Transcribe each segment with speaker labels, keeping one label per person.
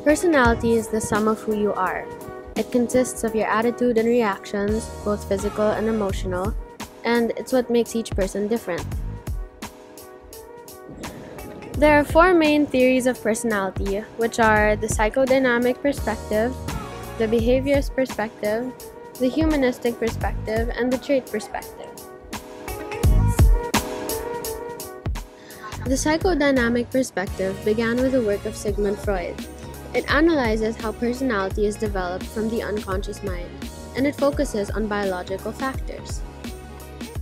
Speaker 1: Personality is the sum of who you are. It consists of your attitude and reactions, both physical and emotional, and it's what makes each person different. There are four main theories of personality, which are the psychodynamic perspective, the behaviorist perspective, the humanistic perspective, and the trait perspective. The psychodynamic perspective began with the work of Sigmund Freud. It analyzes how personality is developed from the unconscious mind, and it focuses on biological factors.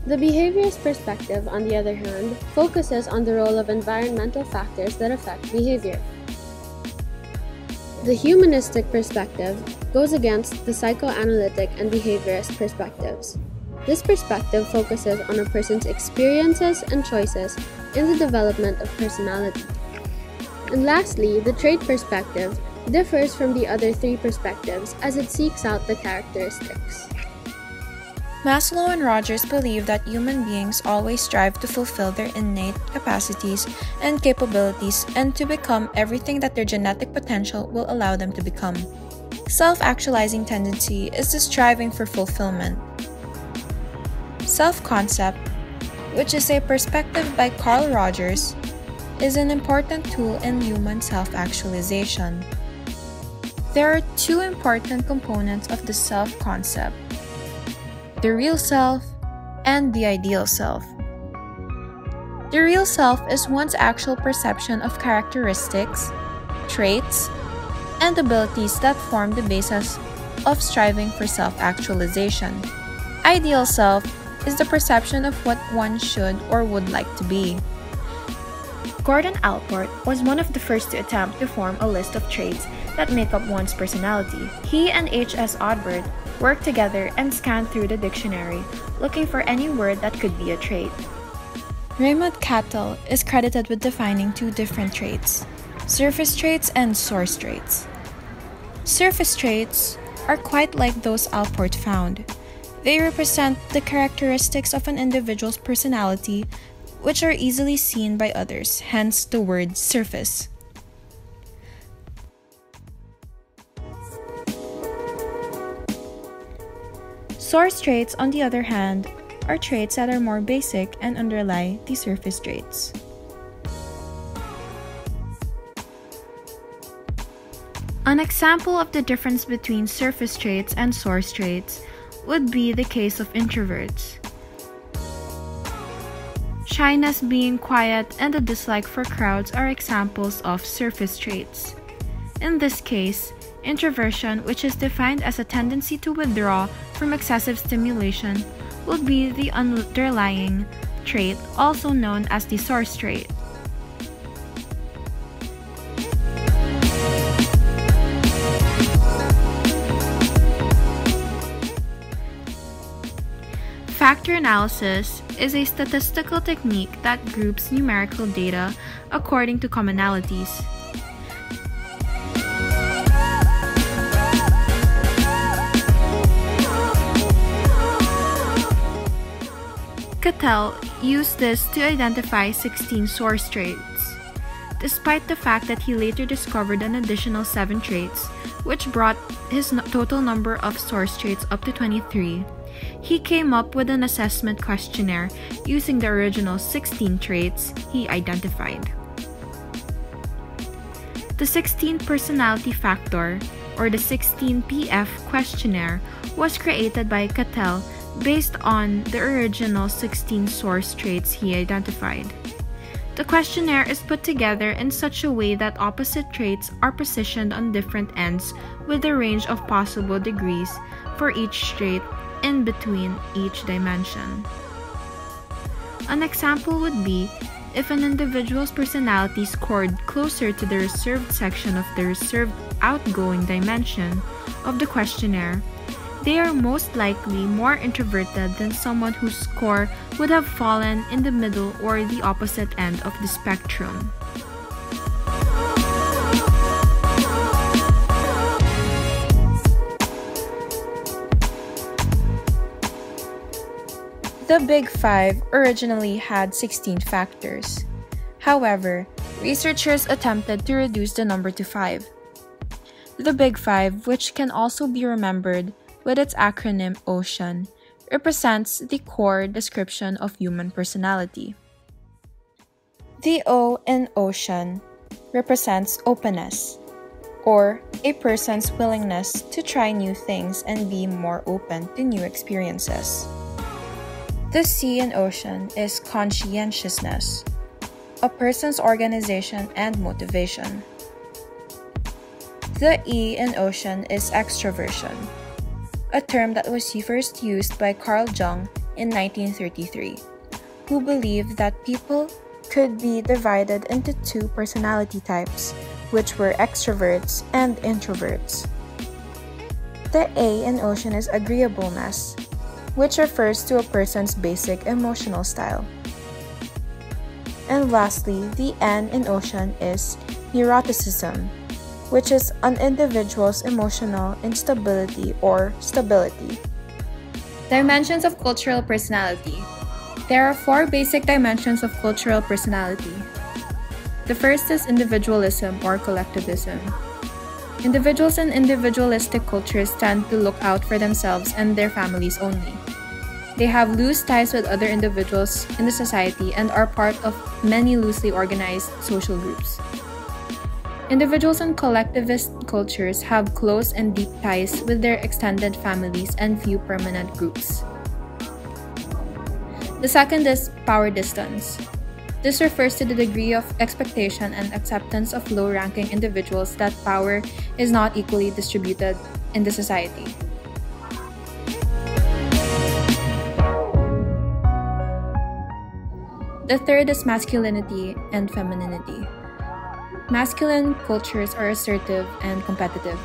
Speaker 1: The behaviorist perspective, on the other hand, focuses on the role of environmental factors that affect behavior. The humanistic perspective goes against the psychoanalytic and behaviorist perspectives. This perspective focuses on a person's experiences and choices in the development of personality. And lastly, the trait perspective differs from the other three perspectives as it seeks out the characteristics.
Speaker 2: Maslow and Rogers believe that human beings always strive to fulfill their innate capacities and capabilities and to become everything that their genetic potential will allow them to become. Self-actualizing tendency is the striving for fulfillment. Self-concept, which is a perspective by Carl Rogers, is an important tool in human self-actualization. There are two important components of the self-concept: the real self and the ideal self. The real self is one's actual perception of characteristics, traits, and abilities that form the basis of striving for self-actualization. Ideal self is the perception of what one should or would like to be.
Speaker 3: Gordon Allport was one of the first to attempt to form a list of traits that make up one's personality. He and H.S. Odbert worked together and scanned through the dictionary, looking for any word that could be a trait.
Speaker 2: Raymond Cattell is credited with defining two different traits: surface traits and source traits. Surface traits are quite like those Allport found. They represent the characteristics of an individual's personality which are easily seen by others, hence the word surface. Source traits, on the other hand, are traits that are more basic and underlie the surface traits. An example of the difference between surface traits and source traits would be the case of introverts. Shyness, being quiet, and a dislike for crowds are examples of surface traits. In this case, introversion, which is defined as a tendency to withdraw from excessive stimulation, would be the underlying trait, also known as the source trait. Factor analysis is a statistical technique that groups numerical data according to commonalities. Cattell used this to identify 16 source traits, despite the fact that he later discovered an additional 7 traits, which brought his total number of source traits up to 23. He came up with an assessment questionnaire using the original 16 traits he identified. The 16 personality factor, or the 16PF questionnaire, was created by Cattell based on the original 16 source traits he identified. The questionnaire is put together in such a way that opposite traits are positioned on different ends with a range of possible degrees for each trait in between each dimension. An example would be if an individual's personality scored closer to the reserved section of the reserved outgoing dimension of the questionnaire, they are most likely more introverted than someone whose score would have fallen in the middle or the opposite end of the spectrum. The Big Five originally had 16 factors. However, researchers attempted to reduce the number to 5. The Big Five, which can also be remembered with its acronym OCEAN, represents the core description of human personality. The O in OCEAN represents openness, or a person's willingness to try new things and be more open to new experiences. The C in OCEAN is conscientiousness, a person's organization and motivation. The E in OCEAN is extroversion, a term that was first used by Carl Jung in 1933, who believed that people could be divided into two personality types, which were extroverts and introverts. The A in OCEAN is agreeableness, which refers to a person's basic emotional style. And lastly, the N in OCEAN is neuroticism, which is an individual's emotional instability or stability.
Speaker 3: Dimensions of cultural personality. There are 4 basic dimensions of cultural personality. The first is individualism or collectivism. Individuals in individualistic cultures tend to look out for themselves and their families only. They have loose ties with other individuals in the society and are part of many loosely organized social groups. Individuals in collectivist cultures have close and deep ties with their extended families and few permanent groups. The second is power distance. This refers to the degree of expectation and acceptance of low-ranking individuals that power is not equally distributed in the society. The third is masculinity and femininity. Masculine cultures are assertive and competitive,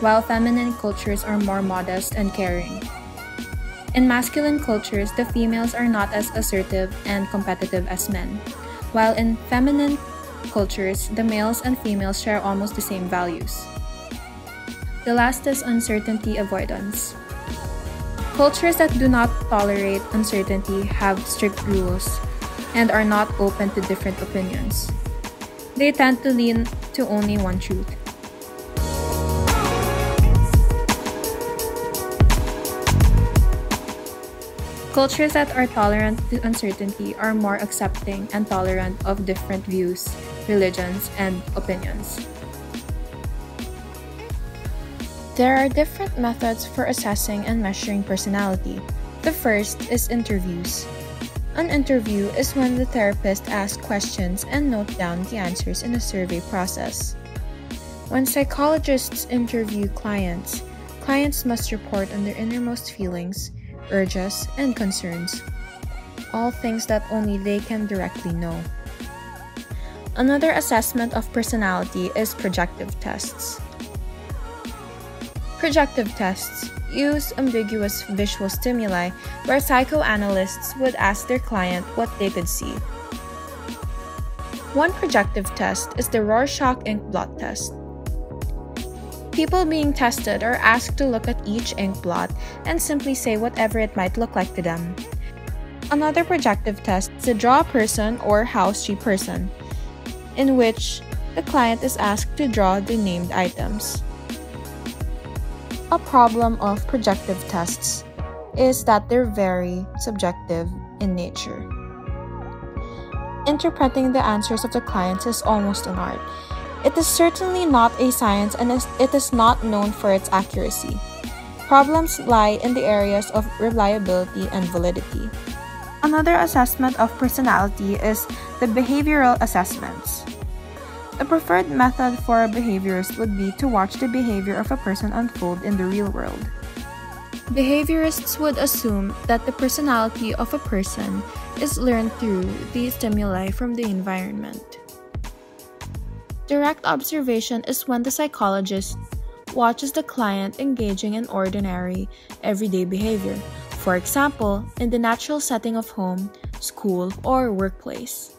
Speaker 3: while feminine cultures are more modest and caring. In masculine cultures, the females are not as assertive and competitive as men, while in feminine cultures, the males and females share almost the same values. The last is uncertainty avoidance. Cultures that do not tolerate uncertainty have strict rules and are not open to different opinions. They tend to lean to only one truth. Cultures that are tolerant to uncertainty are more accepting and tolerant of different views, religions, and opinions. There are different methods for assessing and measuring personality. The first is interviews. An interview is when the therapist asks questions and notes down the answers in a survey process. When psychologists interview clients, clients must report on their innermost feelings, urges, and concerns, all things that only they can directly know. Another assessment of personality is projective tests. Projective tests use ambiguous visual stimuli where psychoanalysts would ask their client what they could see. One projective test is the Rorschach ink blot test. People being tested are asked to look at each ink blot and simply say whatever it might look like to them. Another projective test is the draw a person or house tree person, in which the client is asked to draw the named items. A problem of projective tests is that they're very subjective in nature. Interpreting the answers of the clients is almost an art. It is certainly not a science and it is not known for its accuracy. Problems lie in the areas of reliability and validity. Another assessment of personality is the behavioral assessments. A preferred method for a behaviorist would be to watch the behavior of a person unfold in the real world. Behaviorists would assume that the personality of a person is learned through the stimuli from the environment. Direct observation is when the psychologist watches the client engaging in ordinary, everyday behavior, for example, in the natural setting of home, school, or workplace.